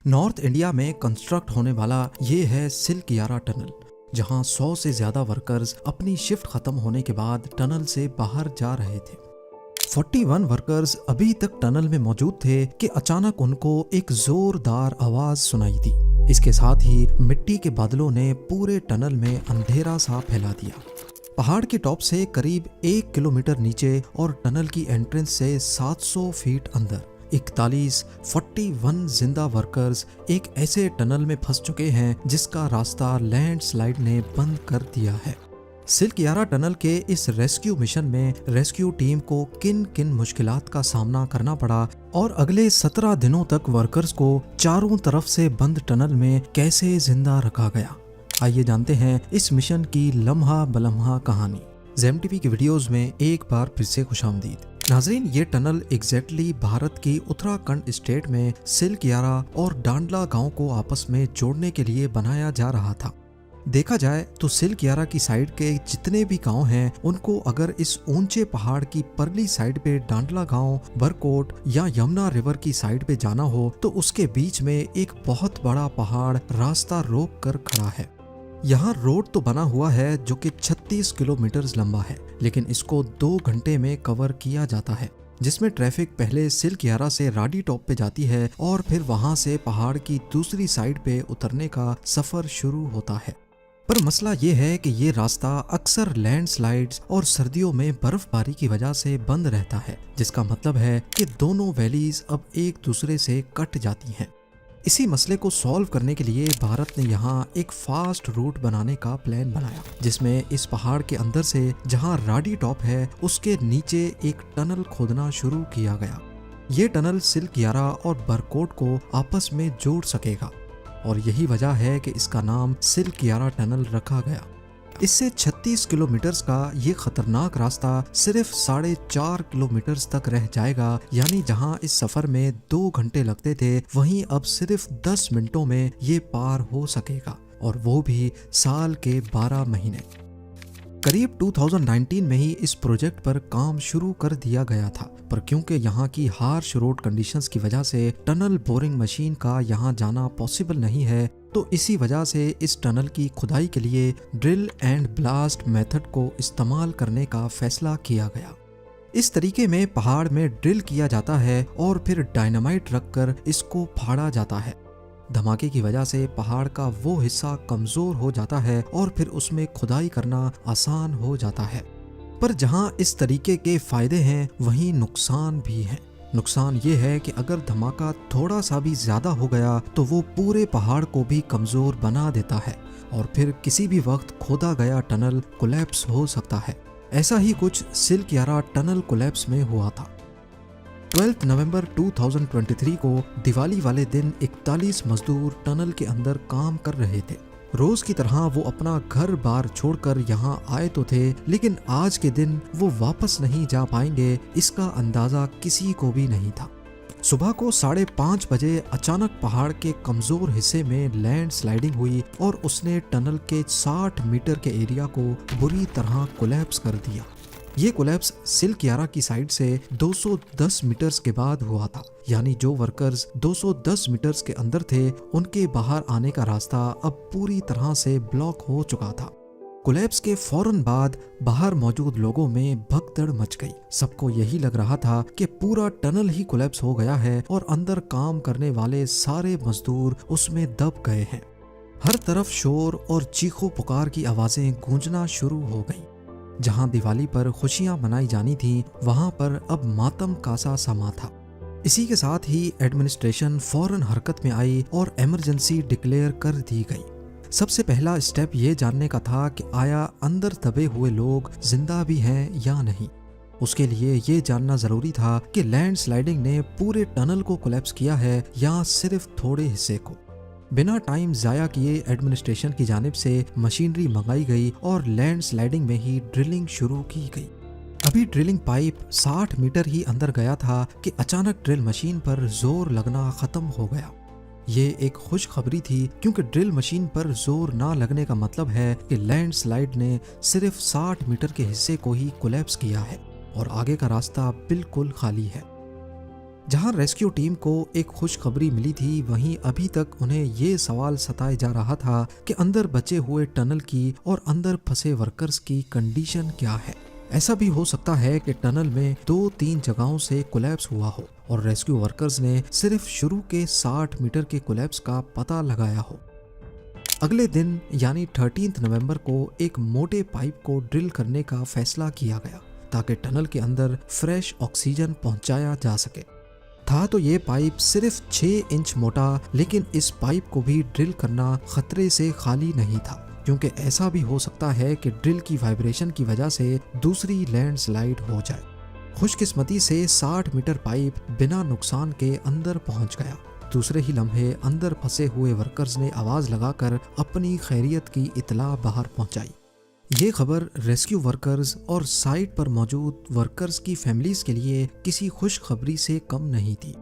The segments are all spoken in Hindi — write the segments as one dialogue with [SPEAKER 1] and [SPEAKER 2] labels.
[SPEAKER 1] नॉर्थ इंडिया में कंस्ट्रक्ट होने वाला ये है सिल्क-यारा टनल, जहां 100 से ज्यादा वर्कर्स अपनी शिफ्ट खत्म होने के बाद टनल से बाहर जा रहे थे। 41 वर्कर्स अभी तक टनल में मौजूद थे कि अचानक उनको एक जोरदार आवाज सुनाई दी। इसके साथ ही मिट्टी के बादलों ने पूरे टनल में अंधेरा सा फैला दिया। पहाड़ की टॉप से करीब 1 किलोमीटर नीचे और टनल की एंट्रेंस से 700 फीट अंदर 41 जिंदा वर्कर्स एक ऐसे टनल में फंस चुके हैं जिसका रास्ता लैंडस्लाइड ने बंद कर दिया है। सिल्क-यारा टनल के इस रेस्क्यू मिशन में रेस्क्यू टीम को किन किन मुश्किलात का सामना करना पड़ा और अगले 17 दिनों तक वर्कर्स को चारों तरफ से बंद टनल में कैसे जिंदा रखा गया, आइए जानते हैं इस मिशन की लम्हा बलम्हा कहानी। ज़ेम टीवी की वीडियोस में एक बार फिर से खुशामदीद। नाजरीन, ये टनल एग्जैक्टली भारत की उत्तराखंड स्टेट में सिल्क-यारा और डांडला गांव को आपस में जोड़ने के लिए बनाया जा रहा था। देखा जाए तो सिल्क-यारा की साइड के जितने भी गांव हैं उनको अगर इस ऊंचे पहाड़ की परली साइड पे डांडला गांव, बरकोट या यमुना रिवर की साइड पे जाना हो तो उसके बीच में एक बहुत बड़ा पहाड़ रास्ता रोक कर खड़ा है। यहाँ रोड तो बना हुआ है जो कि 36 किलोमीटर लंबा है, लेकिन इसको 2 घंटे में कवर किया जाता है, जिसमें ट्रैफिक पहले सिल्क-यारा से राडी टॉप पे जाती है और फिर वहां से पहाड़ की दूसरी साइड पे उतरने का सफर शुरू होता है। पर मसला ये है कि ये रास्ता अक्सर लैंडस्लाइड्स और सर्दियों में बर्फबारी की वजह से बंद रहता है, जिसका मतलब है कि दोनों वैलीज अब एक दूसरे से कट जाती हैं। इसी मसले को सॉल्व करने के लिए भारत ने यहाँ एक फास्ट रूट बनाने का प्लान बनाया, जिसमें इस पहाड़ के अंदर से जहाँ राडी टॉप है उसके नीचे एक टनल खोदना शुरू किया गया। ये टनल सिल्क-यारा और बरकोट को आपस में जोड़ सकेगा और यही वजह है कि इसका नाम सिल्क-यारा टनल रखा गया। इससे 36 किलोमीटर का ये खतरनाक रास्ता सिर्फ 4.5 किलोमीटर तक रह जाएगा, यानी जहां इस सफर में 2 घंटे लगते थे वहीं अब सिर्फ 10 मिनटों में ये पार हो सकेगा, और वो भी साल के 12 महीने। करीब 2019 में ही इस प्रोजेक्ट पर काम शुरू कर दिया गया था, पर क्योंकि यहाँ की हार्श रोड कंडीशंस की वजह से टनल बोरिंग मशीन का यहाँ जाना पॉसिबल नहीं है, तो इसी वजह से इस टनल की खुदाई के लिए ड्रिल एंड ब्लास्ट मेथड को इस्तेमाल करने का फैसला किया गया। इस तरीके में पहाड़ में ड्रिल किया जाता है और फिर डायनामाइट रखकर इसको फाड़ा जाता है। धमाके की वजह से पहाड़ का वो हिस्सा कमजोर हो जाता है और फिर उसमें खुदाई करना आसान हो जाता है। पर जहां इस तरीके के फायदे हैं वहीं नुकसान भी हैं। नुकसान ये है कि अगर धमाका थोड़ा सा भी ज्यादा हो गया तो वो पूरे पहाड़ को भी कमजोर बना देता है और फिर किसी भी वक्त खोदा गया टनल कोलैप्स हो सकता है। ऐसा ही कुछ सिल्क-यारा टनल कोलैप्स में हुआ था। 12 नवंबर 2023 को दिवाली वाले दिन 41 मजदूर टनल के अंदर काम कर रहे थे। रोज की तरह वो अपना घर बार छोड़कर यहाँ आए तो थे, लेकिन आज के दिन वो वापस नहीं जा पाएंगे इसका अंदाजा किसी को भी नहीं था। सुबह को 5:30 बजे अचानक पहाड़ के कमजोर हिस्से में लैंड स्लाइडिंग हुई और उसने टनल के 60 मीटर के एरिया को बुरी तरह कोलैप्स कर दिया। ये कोलैप्स सिल्क-यारा की साइड से 210 मीटर्स के बाद हुआ था, यानी जो वर्कर्स 210 मीटर्स के अंदर थे उनके बाहर आने का रास्ता अब पूरी तरह से ब्लॉक हो चुका था। कोलैप्स के फौरन बाद बाहर मौजूद लोगों में भगदड़ मच गई। सबको यही लग रहा था कि पूरा टनल ही कोलैप्स हो गया है और अंदर काम करने वाले सारे मजदूर उसमें दब गए हैं। हर तरफ शोर और चीखों पुकार की आवाजें गूंजना शुरू हो गई। जहां दिवाली पर खुशियां मनाई जानी थी वहां पर अब मातम का सा समा था। इसी के साथ ही एडमिनिस्ट्रेशन फौरन हरकत में आई और इमरजेंसी डिक्लेयर कर दी गई। सबसे पहला स्टेप ये जानने का था कि आया अंदर दबे हुए लोग जिंदा भी हैं या नहीं। उसके लिए ये जानना जरूरी था कि लैंडस्लाइडिंग ने पूरे टनल को कोलैप्स किया है या सिर्फ थोड़े हिस्से को। बिना टाइम जाया किए एडमिनिस्ट्रेशन की जानिब से मशीनरी मंगाई गई और लैंडस्लाइडिंग में ही ड्रिलिंग शुरू की गई। अभी ड्रिलिंग पाइप 60 मीटर ही अंदर गया था कि अचानक ड्रिल मशीन पर जोर लगना खत्म हो गया। ये एक खुशखबरी थी, क्योंकि ड्रिल मशीन पर जोर ना लगने का मतलब है कि लैंडस्लाइड ने सिर्फ 60 मीटर के हिस्से को ही कोलैप्स किया है और आगे का रास्ता बिल्कुल खाली है। जहां रेस्क्यू टीम को एक खुशखबरी मिली थी, वहीं अभी तक उन्हें ये सवाल सताए जा रहा था कि अंदर बचे हुए टनल की और अंदर फंसे वर्कर्स की कंडीशन क्या है। ऐसा भी हो सकता है कि टनल में 2-3 जगहों से कोलैप्स हुआ हो और रेस्क्यू वर्कर्स ने सिर्फ शुरू के 60 मीटर के कोलैप्स का पता लगाया हो। अगले दिन यानी 13 नवंबर को एक मोटे पाइप को ड्रिल करने का फैसला किया गया ताकि टनल के अंदर फ्रेश ऑक्सीजन पहुंचाया जा सके। था तो ये पाइप सिर्फ 6 इंच मोटा, लेकिन इस पाइप को भी ड्रिल करना खतरे से खाली नहीं था, क्योंकि ऐसा भी हो सकता है कि ड्रिल की वाइब्रेशन की वजह से दूसरी लैंडस्लाइड हो जाए। खुशकिस्मती से 60 मीटर पाइप बिना नुकसान के अंदर पहुंच गया। दूसरे ही लम्हे अंदर फंसे हुए वर्कर्स ने आवाज लगाकर अपनी खैरियत की इतला बाहर पहुंचाई। ये खबर रेस्क्यू वर्कर्स और साइट पर मौजूद वर्कर्स की फैमिलीज के लिए किसी खुशखबरी से कम नहीं थी।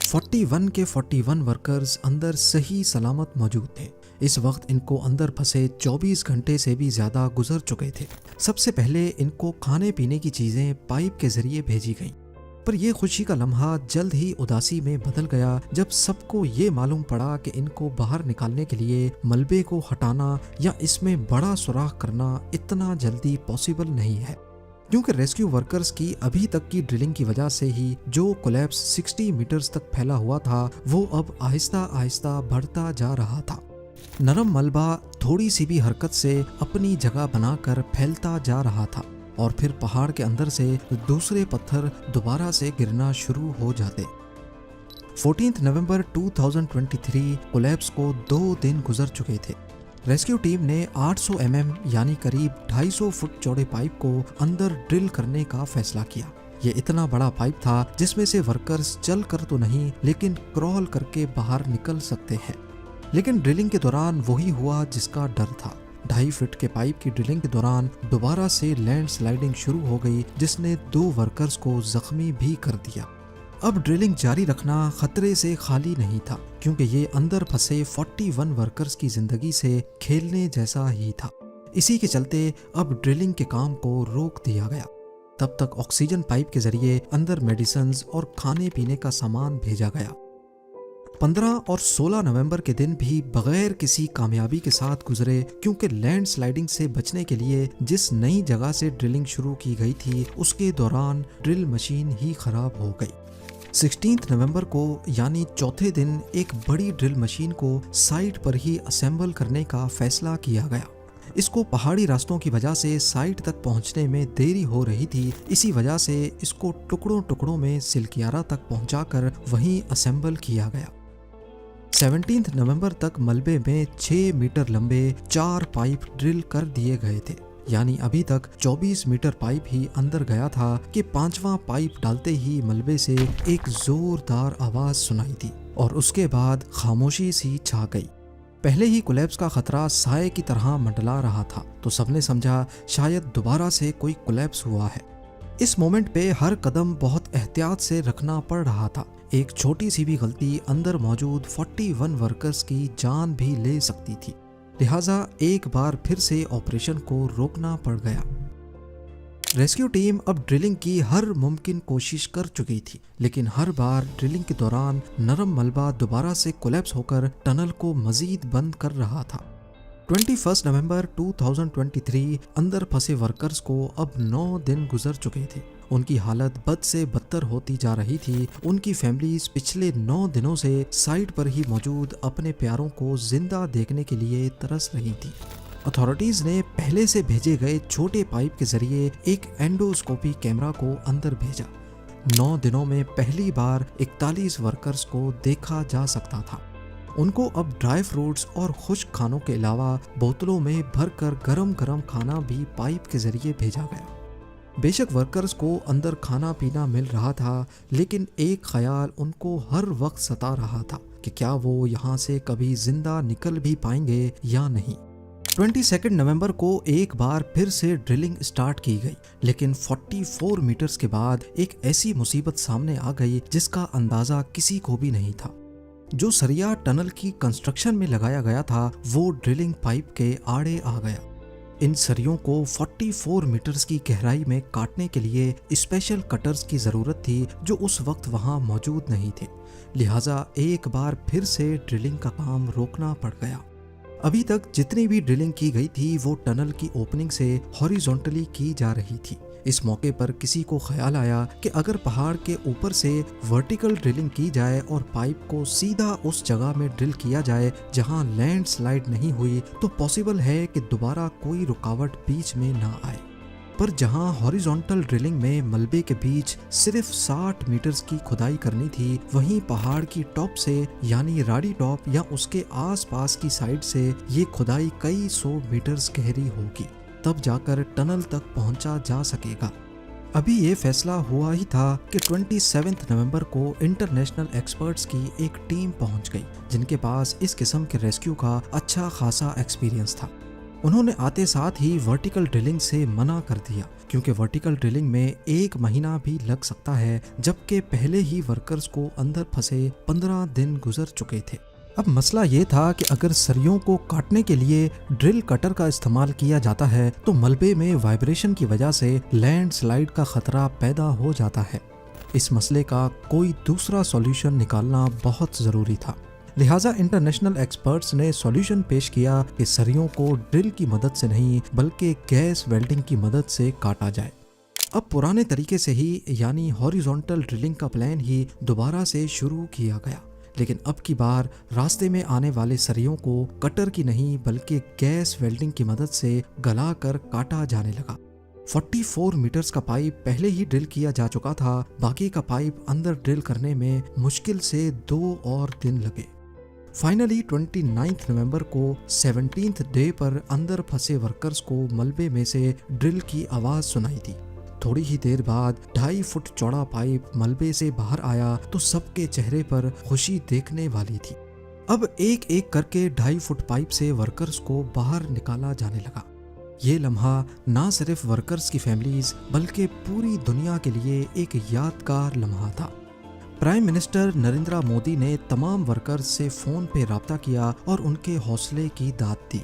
[SPEAKER 1] 41 के 41 वर्कर्स अंदर सही सलामत मौजूद थे। इस वक्त इनको अंदर फंसे 24 घंटे से भी ज्यादा गुजर चुके थे। सबसे पहले इनको खाने पीने की चीजें पाइप के जरिए भेजी गईं। पर यह खुशी का लम्हा जल्द ही उदासी में बदल गया जब सबको ये मालूम पड़ा कि इनको बाहर निकालने के लिए मलबे को हटाना या इसमें बड़ा सुराख करना इतना जल्दी पॉसिबल नहीं है, क्योंकि रेस्क्यू वर्कर्स की अभी तक की ड्रिलिंग की वजह से ही जो कोलैप्स 60 मीटर्स तक फैला हुआ था वो अब आहिस्ता आहिस्ता बढ़ता जा रहा था। नरम मलबा थोड़ी सी भी हरकत से अपनी जगह बनाकर फैलता जा रहा था और फिर पहाड़ के अंदर से दूसरे पत्थर दोबारा से गिरना शुरू हो जाते। 14 नवंबर 2023 कोलैप्स को 2 दिन गुजर चुके थे। रेस्क्यू टीम ने 800 यानी करीब 250 फुट चौड़े पाइप को अंदर ड्रिल करने का फैसला किया। ये इतना बड़ा पाइप था जिसमें से वर्कर्स चल कर तो नहीं, लेकिन क्रॉल करके बाहर निकल सकते हैं। लेकिन ड्रिलिंग के दौरान वही हुआ जिसका डर था। 2.5 फीट के पाइप की ड्रिलिंग के दौरान दोबारा से लैंडस्लाइडिंग शुरू हो गई, जिसने 2 वर्कर्स को जख्मी भी कर दिया। अब ड्रिलिंग जारी रखना खतरे से खाली नहीं था, क्योंकि ये अंदर फंसे 41 वर्कर्स की जिंदगी से खेलने जैसा ही था। इसी के चलते अब ड्रिलिंग के काम को रोक दिया गया। तब तक ऑक्सीजन पाइप के जरिए अंदर मेडिसिन और खाने पीने का सामान भेजा गया। 15 और 16 नवंबर के दिन भी बगैर किसी कामयाबी के साथ गुजरे, क्योंकि लैंडस्लाइडिंग से बचने के लिए जिस नई जगह से ड्रिलिंग शुरू की गई थी उसके दौरान ड्रिल मशीन ही खराब हो गई। 16 नवंबर को यानी चौथे दिन एक बड़ी ड्रिल मशीन को साइट पर ही असेंबल करने का फैसला किया गया। इसको पहाड़ी रास्तों की वजह से साइट तक पहुंचने में देरी हो रही थी, इसी वजह से इसको टुकड़ों टुकड़ों में सिलकियारा तक पहुंचाकर वहीं असेंबल किया गया। 17 नवंबर तक मलबे में 6 मीटर लंबे 4 पाइप ड्रिल कर दिए गए थे, यानी अभी तक 24 मीटर पाइप ही अंदर गया था कि 5वां पाइप डालते ही मलबे से एक जोरदार आवाज सुनाई दी और उसके बाद खामोशी सी छा गई। पहले ही कोलैप्स का खतरा साए की तरह मंडला रहा था, तो सबने समझा शायद दोबारा से कोई कोलैप्स हुआ है। इस मोमेंट पे हर कदम बहुत एहतियात से रखना पड़ रहा था। एक छोटी सी भी गलती अंदर मौजूद 41 वर्कर्स की जान भी ले सकती थी, लिहाजा एक बार फिर से ऑपरेशन को रोकना पड़ गया। रेस्क्यू टीम अब ड्रिलिंग की हर मुमकिन कोशिश कर चुकी थी, लेकिन हर बार ड्रिलिंग के दौरान नरम मलबा दोबारा से कोलैप्स होकर टनल को मजीद बंद कर रहा था। 21 नवंबर 2023 अंदर फंसे वर्कर्स को अब 9 दिन गुजर चुके थे। उनकी हालत बद से बदतर होती जा रही थी। उनकी फैमिलीज पिछले 9 दिनों से साइट पर ही मौजूद अपने प्यारों को जिंदा देखने के लिए तरस रही थी। अथॉरिटीज ने पहले से भेजे गए छोटे पाइप के जरिए एक एंडोस्कोपी कैमरा को अंदर भेजा। 9 दिनों में पहली बार 41 वर्कर्स को देखा जा सकता था। उनको अब ड्राई फ्रूट्स और खुश्क खानों के अलावा बोतलों में भरकर गरम गरम खाना भी पाइप के जरिए भेजा गया। बेशक वर्कर्स को अंदर खाना पीना मिल रहा था, लेकिन एक ख्याल उनको हर वक्त सता रहा था कि क्या वो यहाँ से कभी जिंदा निकल भी पाएंगे या नहीं। 22 नवंबर को एक बार फिर से ड्रिलिंग स्टार्ट की गई, लेकिन 44 मीटर्स के बाद एक ऐसी मुसीबत सामने आ गई जिसका अंदाजा किसी को भी नहीं था। जो सरिया टनल की कंस्ट्रक्शन में लगाया गया था वो ड्रिलिंग पाइप के आड़े आ गया। इन सरियों को 44 मीटर्स की गहराई में काटने के लिए स्पेशल कटर्स की जरूरत थी जो उस वक्त वहां मौजूद नहीं थे। लिहाजा एक बार फिर से ड्रिलिंग का काम रोकना पड़ गया। अभी तक जितनी भी ड्रिलिंग की गई थी वो टनल की ओपनिंग से हॉरिजॉन्टली की जा रही थी। इस मौके पर किसी को ख्याल आया कि अगर पहाड़ के ऊपर से वर्टिकल ड्रिलिंग की जाए और पाइप को सीधा उस जगह में ड्रिल किया जाए जहां लैंडस्लाइड नहीं हुई तो पॉसिबल है कि दोबारा कोई रुकावट बीच में ना आए। पर जहां हॉरिजॉन्टल ड्रिलिंग में मलबे के बीच सिर्फ 60 मीटर्स की खुदाई करनी थी, वहीं पहाड़ की टॉप से यानी राडी टॉप या उसके आसपास की साइड से ये खुदाई कई 100 मीटर्स गहरी होगी, तब जाकर टनल तक पहुंचा जा सकेगा। अभी ये फैसला हुआ ही था कि 27 नवंबर को इंटरनेशनल एक्सपर्ट्स की एक टीम पहुंच गई जिनके पास इस किस्म के रेस्क्यू का अच्छा खासा एक्सपीरियंस था। उन्होंने आते साथ ही वर्टिकल ड्रिलिंग से मना कर दिया क्योंकि वर्टिकल ड्रिलिंग में 1 महीना भी लग सकता है, जबकि पहले ही वर्कर्स को अंदर फंसे 15 दिन गुजर चुके थे। अब मसला ये था कि अगर सरियों को काटने के लिए ड्रिल कटर का इस्तेमाल किया जाता है तो मलबे में वाइब्रेशन की वजह से लैंडस्लाइड का खतरा पैदा हो जाता है। इस मसले का कोई दूसरा सॉल्यूशन निकालना बहुत ज़रूरी था। लिहाजा इंटरनेशनल एक्सपर्ट्स ने सॉल्यूशन पेश किया कि सरियों को ड्रिल की मदद से नहीं बल्कि गैस वेल्डिंग की मदद से काटा जाए। अब पुराने तरीके से ही यानी हॉरिजॉन्टल ड्रिलिंग का प्लान ही दोबारा से शुरू किया गया, लेकिन अब की बार रास्ते में आने वाले सरियों को कटर की नहीं बल्कि गैस वेल्डिंग की मदद से गलाकर काटा जाने लगा। 44 मीटर्स का पाइप पहले ही ड्रिल किया जा चुका था, बाकी का पाइप अंदर ड्रिल करने में मुश्किल से 2 और दिन लगे। फाइनली 29 नवंबर को 17th डे पर अंदर फंसे वर्कर्स को मलबे में से ड्रिल की आवाज सुनाई दी। थोड़ी ही देर बाद 2.5 फुट चौड़ा पाइप मलबे से बाहर आया तो सबके चेहरे पर खुशी देखने वाली थी। अब एक एक करके 2.5 फुट पाइप से वर्कर्स को बाहर निकाला जाने लगा। ये लम्हा ना सिर्फ वर्कर्स की फैमिलीज बल्कि पूरी दुनिया के लिए एक यादगार लम्हा था। प्राइम मिनिस्टर नरेंद्र मोदी ने तमाम वर्कर्स से फ़ोन पे राब्ता किया और उनके हौसले की दाद दी।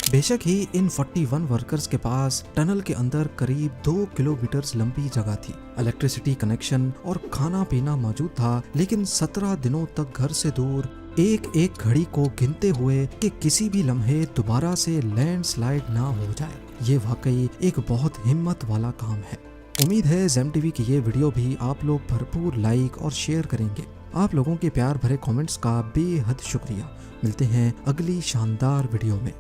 [SPEAKER 1] बेशक ही इन 41 वर्कर्स के पास टनल के अंदर करीब 2 किलोमीटर लंबी जगह थी, इलेक्ट्रिसिटी कनेक्शन और खाना पीना मौजूद था, लेकिन 17 दिनों तक घर से दूर एक एक घड़ी को गिनते हुए कि किसी भी लम्हे दोबारा से लैंडस्लाइड ना हो जाए, ये वाकई एक बहुत हिम्मत वाला काम है। उम्मीद है ज़ेम टीवी की ये वीडियो भी आप लोग भरपूर लाइक और शेयर करेंगे। आप लोगों के प्यार भरे कमेंट्स का बेहद शुक्रिया। मिलते हैं अगली शानदार वीडियो में।